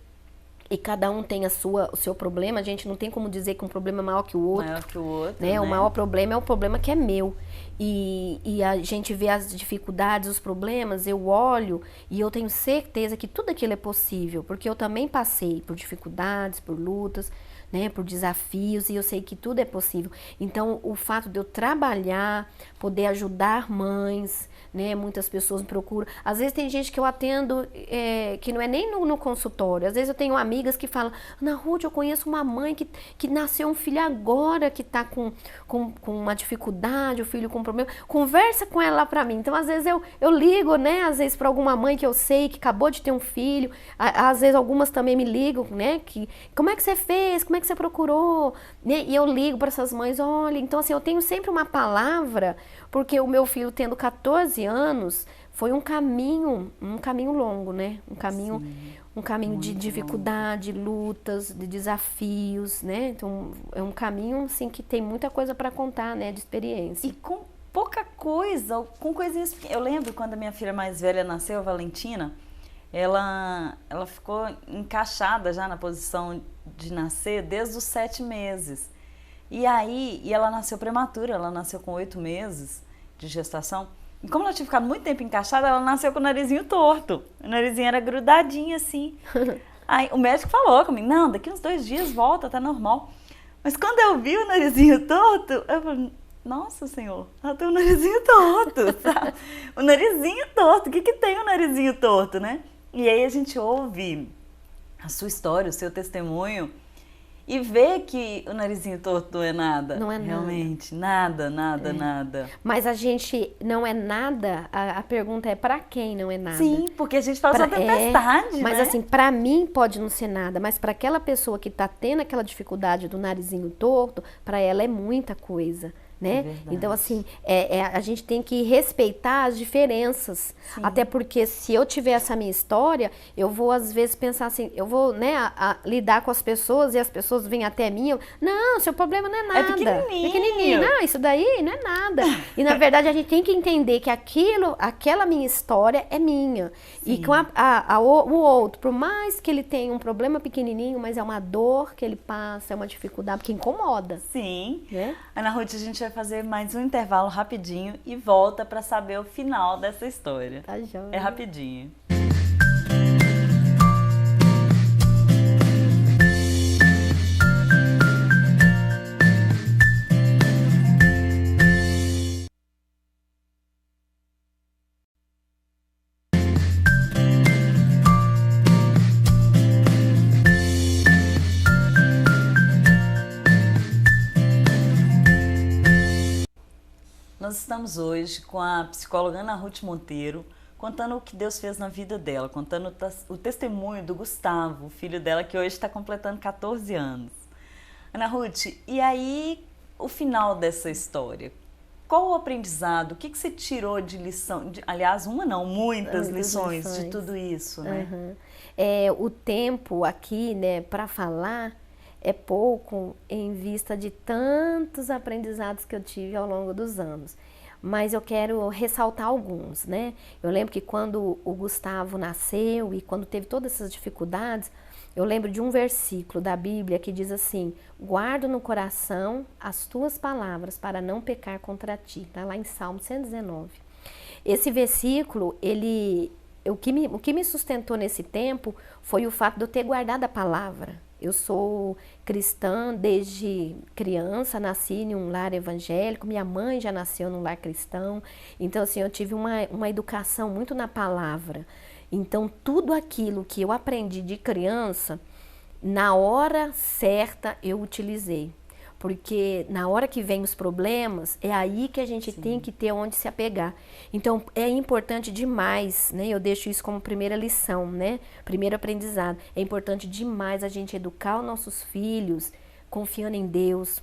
e cada um tem o seu problema, a gente não tem como dizer que um problema é maior que o outro. Maior que o outro, né? O maior problema é o problema que é meu. E a gente vê as dificuldades, os problemas, eu olho e eu tenho certeza que tudo aquilo é possível, porque eu também passei por dificuldades, por lutas, né, por desafios, e eu sei que tudo é possível. Então, o fato de eu trabalhar, poder ajudar mães, né, muitas pessoas me procuram. Às vezes tem gente que eu atendo que não é nem no consultório. Às vezes eu tenho amigas que falam, Ana Ruth, eu conheço uma mãe que nasceu um filho agora, que está com uma dificuldade, o filho com um problema. Conversa com ela lá para mim. Então, às vezes eu ligo, né, às vezes para alguma mãe que eu sei que acabou de ter um filho. Às vezes algumas também me ligam, né, como é que você fez? Como é que você procurou? Né? E eu ligo para essas mães, olha, então assim, eu tenho sempre uma palavra, porque o meu filho tendo 14 anos, foi um caminho longo, né? Um caminho de dificuldade, lutas, de desafios, né? Então, é um caminho, assim, que tem muita coisa para contar, né? De experiência. E com pouca coisa, com coisinhas... Eu lembro quando a minha filha mais velha nasceu, a Valentina, ela ficou encaixada já na posição de nascer desde os 7 meses. E ela nasceu prematura, ela nasceu com 8 meses de gestação. E como ela tinha ficado muito tempo encaixada, ela nasceu com o narizinho torto. O narizinho era grudadinho assim. Aí o médico falou comigo, não, daqui uns 2 dias volta, tá normal. Mas quando eu vi o narizinho torto, eu falei, nossa senhor, ela tem o narizinho torto, sabe? O narizinho torto, o que tem o narizinho torto, né? E aí a gente ouve a sua história, o seu testemunho e vê que o narizinho torto não é nada. Não é realmente, nada. Mas a gente não é nada, a pergunta é pra quem não é nada? Sim, porque a gente fala só tempestade, mas né? assim, pra mim pode não ser nada, mas pra aquela pessoa que tá tendo aquela dificuldade do narizinho torto, pra ela é muita coisa. Né? Então, assim, a gente tem que respeitar as diferenças. Sim. Até porque se eu tiver essa minha história, eu vou às vezes pensar assim, eu vou, né, lidar com as pessoas e as pessoas vêm até mim, não, seu problema não é nada. É pequenininho. Não, isso daí não é nada. E na verdade a gente tem que entender que aquela minha história é minha. Sim. E com o outro, por mais que ele tenha um problema pequenininho, mas é uma dor que ele passa, é uma dificuldade que incomoda. Sim. Né? Ana Ruth, a gente vai fazer mais um intervalo rapidinho e volta para saber o final dessa história. Tá joia. É rapidinho. Nós estamos hoje com a psicóloga Ana Ruth Monteiro, contando o que Deus fez na vida dela, contando o testemunho do Gustavo, o filho dela, que hoje está completando 14 anos. Ana Ruth, e aí o final dessa história? Qual o aprendizado? O que você tirou de lição? Aliás, uma não, muitas lições de tudo isso, né? Uhum. O tempo aqui, né, para falar é pouco em vista de tantos aprendizados que eu tive ao longo dos anos. Mas eu quero ressaltar alguns, né? Eu lembro que quando o Gustavo nasceu e quando teve todas essas dificuldades, eu lembro de um versículo da Bíblia que diz assim: guarda no coração as tuas palavras para não pecar contra ti. Tá lá em Salmo 119. Esse versículo, o que me sustentou nesse tempo foi o fato de eu ter guardado a palavra. Eu sou cristã desde criança, nasci em um lar evangélico, minha mãe já nasceu num lar cristão, então assim, eu tive uma educação muito na palavra. Então tudo aquilo que eu aprendi de criança, na hora certa eu utilizei. Porque na hora que vem os problemas, é aí que a gente tem que ter onde se apegar. Então, é importante demais, né? Eu deixo isso como primeira lição, né? Primeiro aprendizado. É importante demais a gente educar os nossos filhos, confiando em Deus,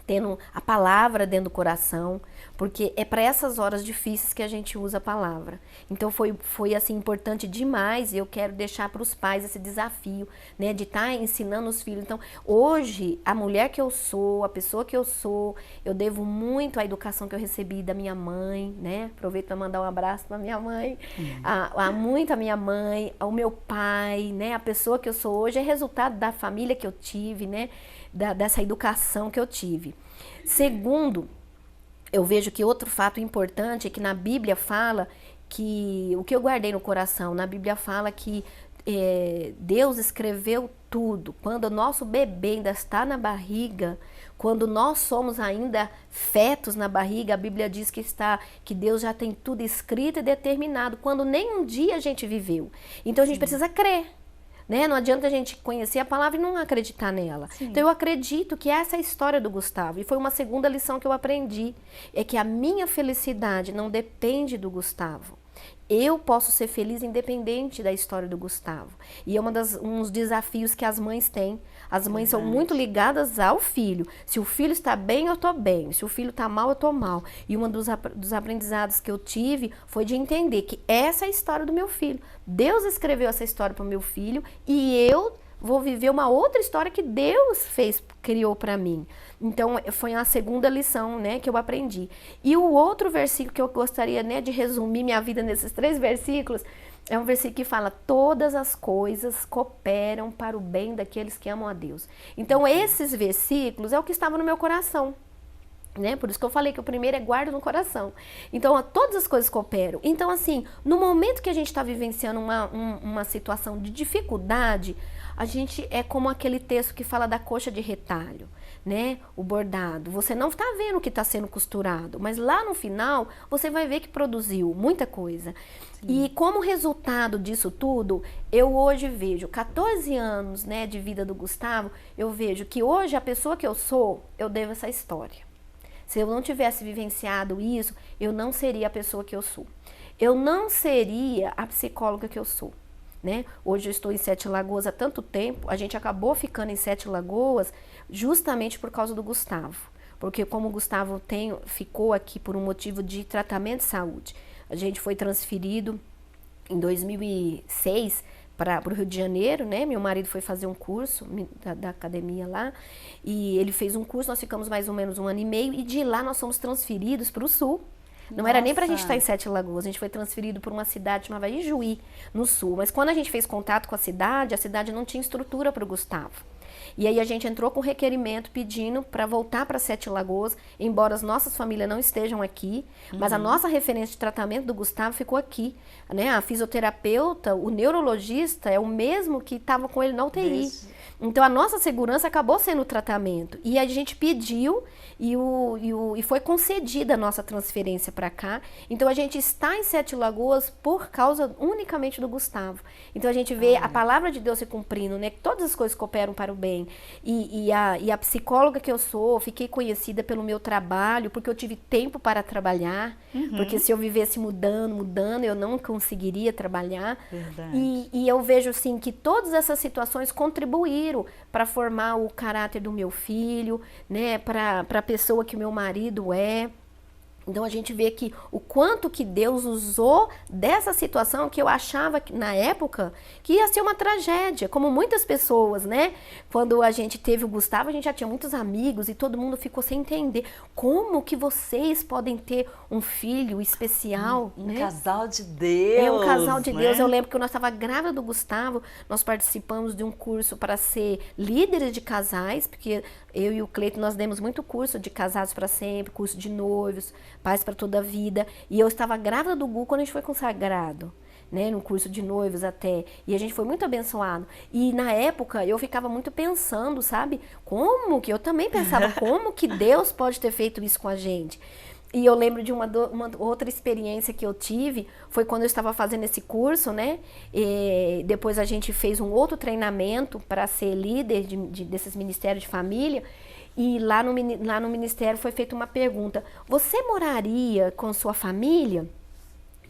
tendo a palavra dentro do coração, porque é para essas horas difíceis que a gente usa a palavra. Então foi assim importante demais, e eu quero deixar para os pais esse desafio, né, de estar ensinando os filhos. Então, hoje, a mulher que eu sou, a pessoa que eu sou, eu devo muito à educação que eu recebi da minha mãe, né? Aproveito para mandar um abraço para minha mãe, muito a minha mãe, ao meu pai, né? A pessoa que eu sou hoje é resultado da família que eu tive, né? Dessa educação que eu tive. Segundo, eu vejo que outro fato importante é que na Bíblia fala que, o que eu guardei no coração, na Bíblia fala que Deus escreveu tudo. Quando o nosso bebê ainda está na barriga, quando nós somos ainda fetos na barriga, a Bíblia diz que Deus já tem tudo escrito e determinado, quando nem um dia a gente viveu. Então a gente precisa crer. Né? Não adianta a gente conhecer a palavra e não acreditar nela. Sim. Então eu acredito que essa é a história do Gustavo. E foi uma segunda lição que eu aprendi. É que a minha felicidade não depende do Gustavo. Eu posso ser feliz independente da história do Gustavo. E é uns desafios que as mães têm. As mães são muito ligadas ao filho. Se o filho está bem, eu estou bem. Se o filho está mal, eu estou mal. E um dos aprendizados que eu tive foi de entender que essa é a história do meu filho. Deus escreveu essa história para o meu filho e eu vou viver uma outra história que Deus criou para mim. Então, foi a segunda lição, né, que eu aprendi. E o outro versículo que eu gostaria, né, de resumir minha vida nesses 3 versículos, é um versículo que fala: todas as coisas cooperam para o bem daqueles que amam a Deus. Então, esses versículos é o que estava no meu coração. Né? Por isso que eu falei que o primeiro é guarda no coração. Então, todas as coisas cooperam. Então, assim, no momento que a gente está vivenciando uma situação de dificuldade, a gente é como aquele texto que fala da coxa de retalho, né? O bordado. Você não está vendo o que está sendo costurado, mas lá no final você vai ver que produziu muita coisa. Sim. E como resultado disso tudo, eu hoje vejo 14 anos, né, de vida do Gustavo, eu vejo que hoje a pessoa que eu sou, eu devo essa história. Se eu não tivesse vivenciado isso, eu não seria a pessoa que eu sou. Eu não seria a psicóloga que eu sou. Né? Hoje eu estou em Sete Lagoas há tanto tempo, a gente acabou ficando em Sete Lagoas justamente por causa do Gustavo. Porque como o Gustavo ficou aqui por um motivo de tratamento de saúde, a gente foi transferido em 2006 para o Rio de Janeiro, né? Meu marido foi fazer um curso da academia lá, e ele fez um curso, nós ficamos mais ou menos 1 ano e meio, e de lá nós fomos transferidos para o sul. Não era nem pra gente estar em Sete Lagoas, a gente foi transferido por uma cidade chamada Ijuí, no sul. Mas quando a gente fez contato com a cidade não tinha estrutura para o Gustavo. E aí a gente entrou com requerimento pedindo para voltar para Sete Lagoas, embora as nossas famílias não estejam aqui, mas a nossa referência de tratamento do Gustavo ficou aqui. Né? A fisioterapeuta, o neurologista é o mesmo que estava com ele na UTI. Então a nossa segurança acabou sendo o tratamento. E a gente pediu e foi concedida a nossa transferência para cá. Então a gente está em Sete Lagoas por causa unicamente do Gustavo. Então a gente vê a palavra de Deus se cumprindo, né? Que todas as coisas cooperam para o bem. E a psicóloga que eu sou, fiquei conhecida pelo meu trabalho, porque eu tive tempo para trabalhar, porque se eu vivesse mudando, eu não conseguiria trabalhar. Verdade. E eu vejo assim que todas essas situações contribuíram para formar o caráter do meu filho, né, para a pessoa que o meu marido é. Então a gente vê que o quanto que Deus usou dessa situação que eu achava que, na época, que ia ser uma tragédia, como muitas pessoas, né? Quando a gente teve o Gustavo, a gente já tinha muitos amigos e todo mundo ficou sem entender como que vocês podem ter um filho especial, Um né? casal de Deus. É um casal de Deus. né? Eu lembro que nós estava grávida do Gustavo, nós participamos de um curso para ser líderes de casais, porque eu e o Cleiton, nós demos muito curso de casados para sempre, curso de noivos, paz para toda a vida. E eu estava grávida do Gu quando a gente foi consagrado, né, no curso de noivos até. E a gente foi muito abençoado. E na época eu ficava muito pensando, sabe? Como que eu também pensava, como que Deus pode ter feito isso com a gente? E eu lembro de uma outra experiência que eu tive, foi quando eu estava fazendo esse curso, né? E depois a gente fez um outro treinamento para ser líder desses ministérios de família. E lá no ministério foi feita uma pergunta: você moraria com sua família?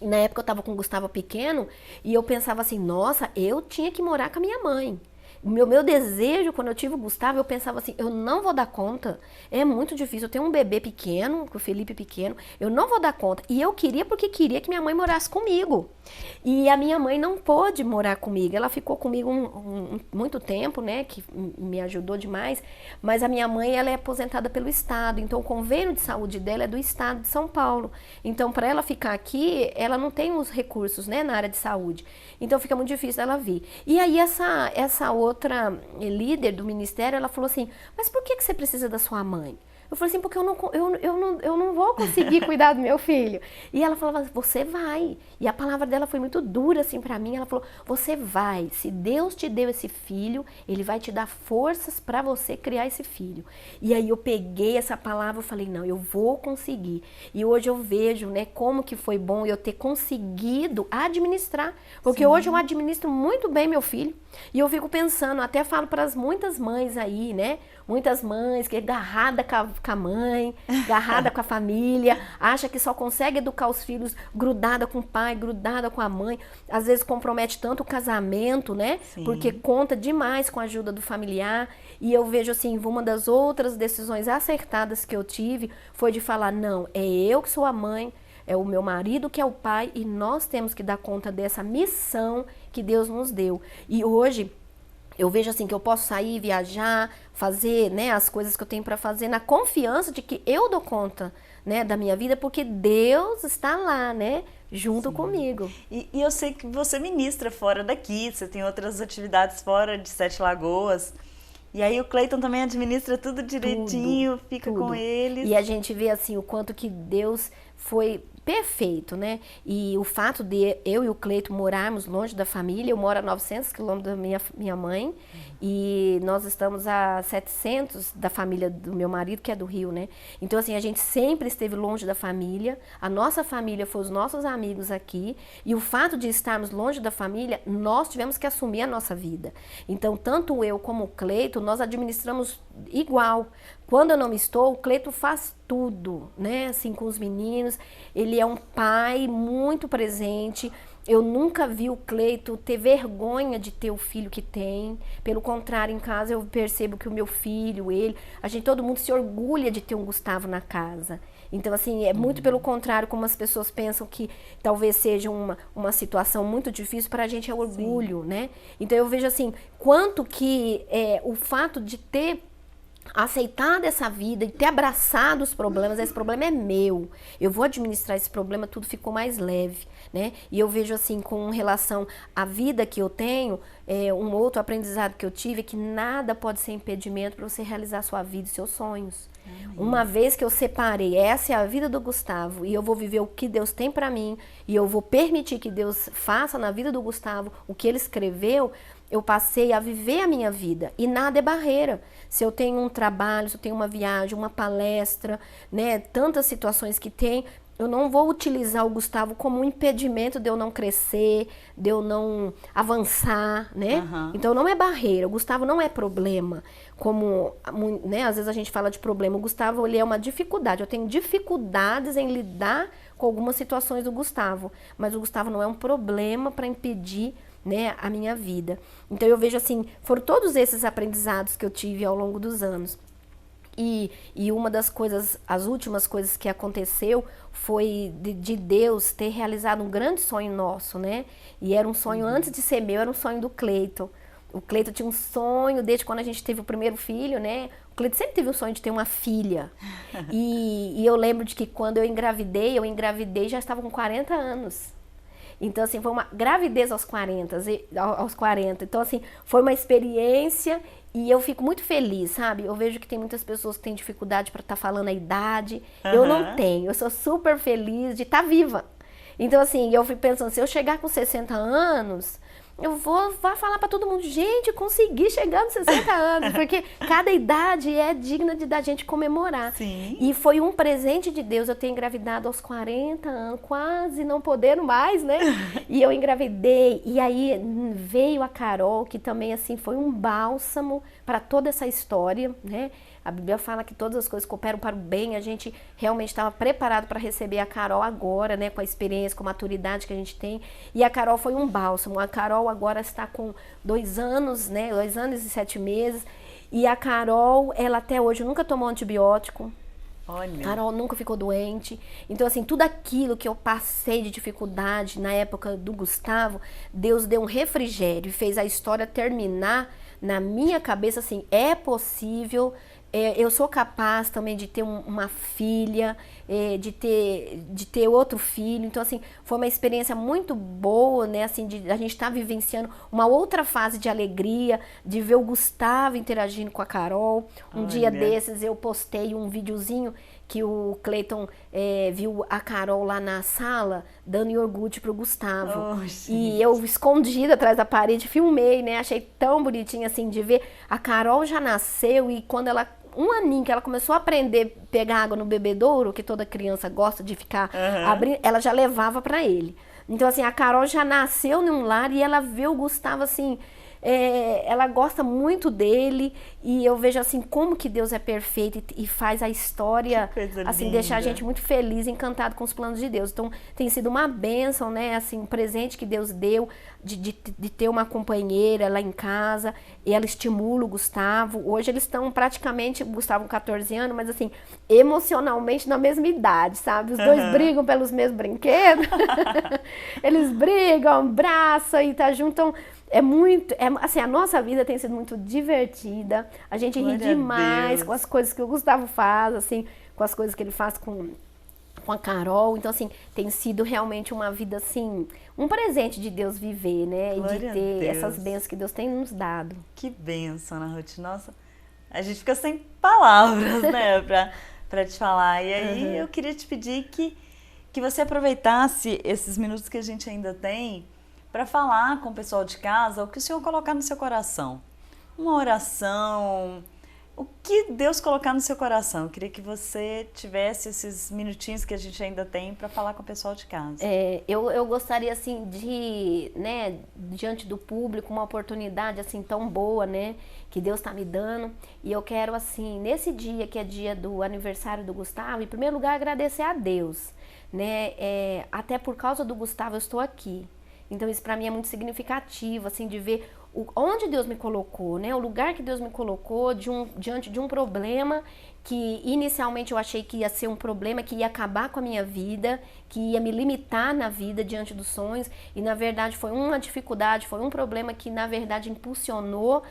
E na época eu estava com o Gustavo pequeno e eu pensava assim, nossa, eu tinha que morar com a minha mãe. O meu desejo, quando eu tive o Gustavo, eu pensava assim, eu não vou dar conta, é muito difícil, eu tenho um bebê pequeno, com o Felipe pequeno, eu não vou dar conta. E eu queria porque queria que minha mãe morasse comigo. E a minha mãe não pôde morar comigo, ela ficou comigo muito tempo, né, que me ajudou demais, mas a minha mãe, ela é aposentada pelo Estado, então o convênio de saúde dela é do Estado de São Paulo. Então, para ela ficar aqui, ela não tem os recursos, né, na área de saúde. Então, fica muito difícil ela vir. E aí, essa outra líder do ministério, ela falou assim, mas por que você precisa da sua mãe? Eu falei assim, porque eu não vou conseguir cuidar do meu filho. E ela falava, você vai. E a palavra dela foi muito dura assim para mim. Ela falou, você vai. Se Deus te deu esse filho, Ele vai te dar forças para você criar esse filho. E aí eu peguei essa palavra e falei, não, eu vou conseguir. E hoje eu vejo, né, como que foi bom eu ter conseguido administrar. Porque hoje eu administro muito bem meu filho. E eu fico pensando, até falo para as muitas mães aí, né? Muitas mães que é agarrada com a mãe, agarrada com a família, acha que só consegue educar os filhos grudada com o pai, grudada com a mãe. Às vezes compromete tanto o casamento, né? Sim. Porque conta demais com a ajuda do familiar. E eu vejo assim, uma das outras decisões acertadas que eu tive foi de falar, não, é eu que sou a mãe, é o meu marido que é o pai e nós temos que dar conta dessa missão que Deus nos deu. E hoje eu vejo assim que eu posso sair, viajar, fazer, né, as coisas que eu tenho para fazer na confiança de que eu dou conta, né, da minha vida, porque Deus está lá, né, junto comigo. E eu sei que você ministra fora daqui, você tem outras atividades fora de Sete Lagoas. E aí o Cleiton também administra tudo direitinho, fica com eles. E a gente vê assim o quanto que Deus foi perfeito, né? E o fato de eu e o Cleiton morarmos longe da família, eu moro a 900 quilômetros da minha mãe, e nós estamos a 700 da família do meu marido, que é do Rio, né? Então, assim, a gente sempre esteve longe da família, a nossa família foi os nossos amigos aqui, e o fato de estarmos longe da família, nós tivemos que assumir a nossa vida. Então, tanto eu como o Cleiton, nós administramos igual. Quando eu não estou, o Cleiton faz tudo, né, assim, com os meninos. Ele é um pai muito presente. Eu nunca vi o Cleiton ter vergonha de ter o filho que tem. Pelo contrário, em casa eu percebo que o meu filho, todo mundo se orgulha de ter um Gustavo na casa. Então, assim, é muito pelo contrário, como as pessoas pensam que talvez seja uma situação muito difícil, para a gente é orgulho, né? Então, eu vejo, assim, quanto que o fato de ter aceitado essa vida e ter abraçado os problemas, esse problema é meu, eu vou administrar esse problema, tudo ficou mais leve, né? E eu vejo assim, com relação à vida que eu tenho, um outro aprendizado que eu tive é que nada pode ser impedimento para você realizar sua vida e seus sonhos. Uma vez que eu separei, essa é a vida do Gustavo, e eu vou viver o que Deus tem para mim, e eu vou permitir que Deus faça na vida do Gustavo o que ele escreveu, eu passei a viver a minha vida, e nada é barreira. Se eu tenho um trabalho, se eu tenho uma viagem, uma palestra, né, tantas situações que tem, eu não vou utilizar o Gustavo como um impedimento de eu não crescer, de eu não avançar, né? Então não é barreira, o Gustavo não é problema, como, né, às vezes a gente fala de problema, o Gustavo ele é uma dificuldade, eu tenho dificuldades em lidar com algumas situações do Gustavo, mas o Gustavo não é um problema para impedir, né, a minha vida. Então eu vejo assim, foram todos esses aprendizados que eu tive ao longo dos anos. E uma das coisas, as últimas coisas que aconteceu foi de Deus ter realizado um grande sonho nosso, né? E era um sonho, antes de ser meu, era um sonho do Cleiton. O Cleiton tinha um sonho desde quando a gente teve o primeiro filho, né? O Cleiton sempre teve um sonho de ter uma filha. E eu lembro de que quando eu engravidei e já estava com 40 anos. Então, assim, foi uma gravidez aos 40. Então, assim, foi uma experiência e eu fico muito feliz, sabe? Eu vejo que tem muitas pessoas que têm dificuldade para estar falando a idade. Eu não tenho. Eu sou super feliz de estar viva. Então, assim, eu fico pensando, se eu chegar com 60 anos, eu vou falar para todo mundo, gente, consegui chegar nos 60 anos, porque cada idade é digna da gente comemorar. Sim. E foi um presente de Deus eu ter engravidado aos 40 anos, quase não podendo mais, né? E eu engravidei, e aí veio a Carol, que também, assim, foi um bálsamo para toda essa história, né? A Bíblia fala que todas as coisas cooperam para o bem, a gente realmente estava preparado para receber a Carol agora, né, com a experiência, com a maturidade que a gente tem, e a Carol foi um bálsamo. A Carol agora está com 2 anos, né, 2 anos e 7 meses, e a Carol, ela até hoje nunca tomou antibiótico. Olha. Carol nunca ficou doente. Então, assim, tudo aquilo que eu passei de dificuldade na época do Gustavo, Deus deu um refrigério e fez a história terminar na minha cabeça, assim, é possível. Eu sou capaz também de ter uma filha, de ter outro filho. Então, assim, foi uma experiência muito boa, né? Assim, a gente estar vivenciando uma outra fase de alegria, de ver o Gustavo interagindo com a Carol. Um dia desses eu postei um videozinho que o Cleiton viu a Carol lá na sala dando iogurte pro Gustavo. E eu, escondida atrás da parede, filmei, né? Achei tão bonitinho, assim, de ver. A Carol já nasceu e quando ela... Um aninho que ela começou a aprender a pegar água no bebedouro, que toda criança gosta de ficar abrindo, ela já levava para ele. Então, assim, a Carol já nasceu num lar e ela vê o Gustavo, assim, ela gosta muito dele e eu vejo, assim, como que Deus é perfeito e faz a história, assim, deixar a gente muito feliz, encantado com os planos de Deus. Então, tem sido uma bênção, né, assim, um presente que Deus deu de ter uma companheira lá em casa, e ela estimula o Gustavo. Hoje eles estão praticamente, o Gustavo com 14 anos, mas assim, emocionalmente na mesma idade, sabe? Os dois brigam pelos mesmos brinquedos, eles brigam, abraçam e tá junto. Então, assim, a nossa vida tem sido muito divertida, a gente ri demais com as coisas que o Gustavo faz, assim, com as coisas que ele faz com a Carol. Então, assim, tem sido realmente uma vida, assim, um presente de Deus viver, né? E de ter essas bênçãos que Deus tem nos dado. Que bênção, Ana Ruth. Nossa, a gente fica sem palavras, né, pra te falar. E aí eu queria te pedir que você aproveitasse esses minutos que a gente ainda tem para falar com o pessoal de casa o que o Senhor colocar no seu coração. Uma oração, o que Deus colocar no seu coração. Eu queria que você tivesse esses minutinhos que a gente ainda tem para falar com o pessoal de casa. Eu gostaria, assim, de, né, diante do público, uma oportunidade, assim, tão boa, né, que Deus está me dando. E eu quero, assim, nesse dia, que é dia do aniversário do Gustavo, em primeiro lugar, agradecer a Deus, né, até por causa do Gustavo eu estou aqui. Então isso para mim é muito significativo, assim, de ver onde Deus me colocou, né? O lugar que Deus me colocou diante de um problema que inicialmente eu achei que ia ser um problema que ia acabar com a minha vida, que ia me limitar na vida diante dos sonhos, e na verdade foi uma dificuldade, foi um problema que na verdade impulsionou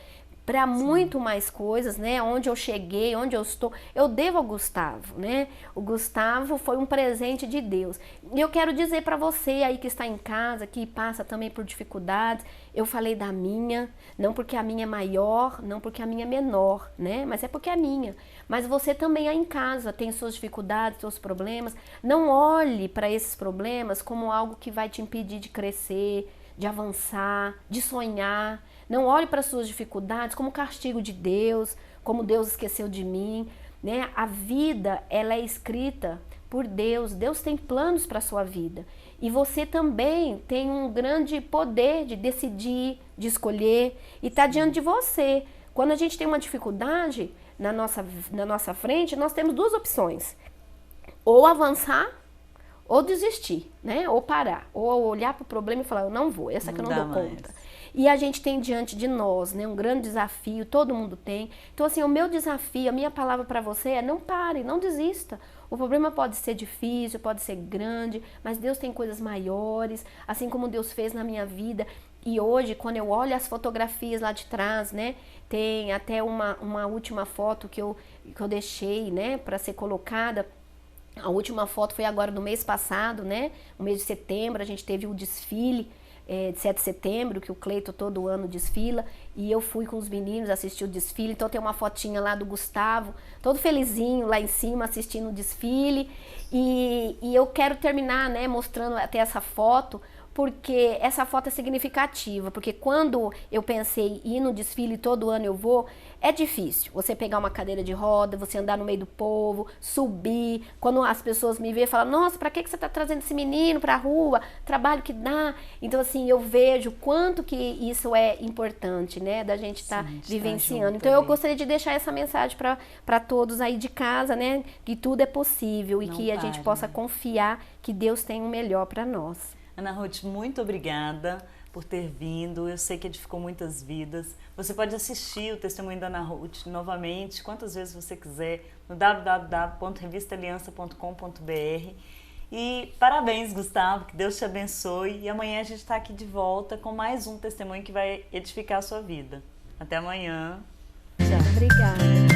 para muito mais coisas, né? Onde eu cheguei, onde eu estou, eu devo ao Gustavo, né? O Gustavo foi um presente de Deus. E eu quero dizer para você aí que está em casa, que passa também por dificuldades, eu falei da minha, não porque a minha é maior, não porque a minha é menor, né? Mas é porque é minha. Mas você também aí em casa tem suas dificuldades, seus problemas. Não olhe para esses problemas como algo que vai te impedir de crescer, de avançar, de sonhar. Não olhe para suas dificuldades como castigo de Deus, como Deus esqueceu de mim, né? A vida, ela é escrita por Deus. Deus tem planos para a sua vida. E você também tem um grande poder de decidir, de escolher, e está diante de você. Quando a gente tem uma dificuldade na nossa frente, nós temos duas opções. Ou avançar, ou desistir, né? Ou parar, ou olhar para o problema e falar, eu não vou, essa que eu não dou conta. E a gente tem diante de nós, né, um grande desafio, todo mundo tem. Então, assim, o meu desafio, a minha palavra para você é não pare, não desista. O problema pode ser difícil, pode ser grande, mas Deus tem coisas maiores, assim como Deus fez na minha vida. E hoje, quando eu olho as fotografias lá de trás, né, tem até uma última foto que eu deixei, né, para ser colocada. A última foto foi agora no mês passado, né, no mês de setembro, a gente teve o desfile de 7 de setembro, que o Cleito todo ano desfila, e eu fui com os meninos assistir o desfile, então tem uma fotinha lá do Gustavo, todo felizinho lá em cima assistindo o desfile, e eu quero terminar, né, mostrando até essa foto, porque essa foto é significativa, porque quando eu pensei em ir no desfile, todo ano eu vou, é difícil você pegar uma cadeira de roda, você andar no meio do povo, subir, quando as pessoas me veem, falam, nossa, pra que você tá trazendo esse menino pra rua, trabalho que dá, então assim, eu vejo quanto que isso é importante, né, da gente estar vivenciando, então eu gostaria de deixar essa mensagem pra todos aí de casa, né, que tudo é possível e que a gente possa confiar que Deus tem o melhor pra nós. Ana Ruth, muito obrigada por ter vindo. Eu sei que edificou muitas vidas. Você pode assistir o testemunho da Ana Ruth novamente, quantas vezes você quiser, no www.revistaaliança.com.br. E parabéns, Gustavo, que Deus te abençoe. E amanhã a gente está aqui de volta com mais um testemunho que vai edificar a sua vida. Até amanhã. Tchau. Obrigada.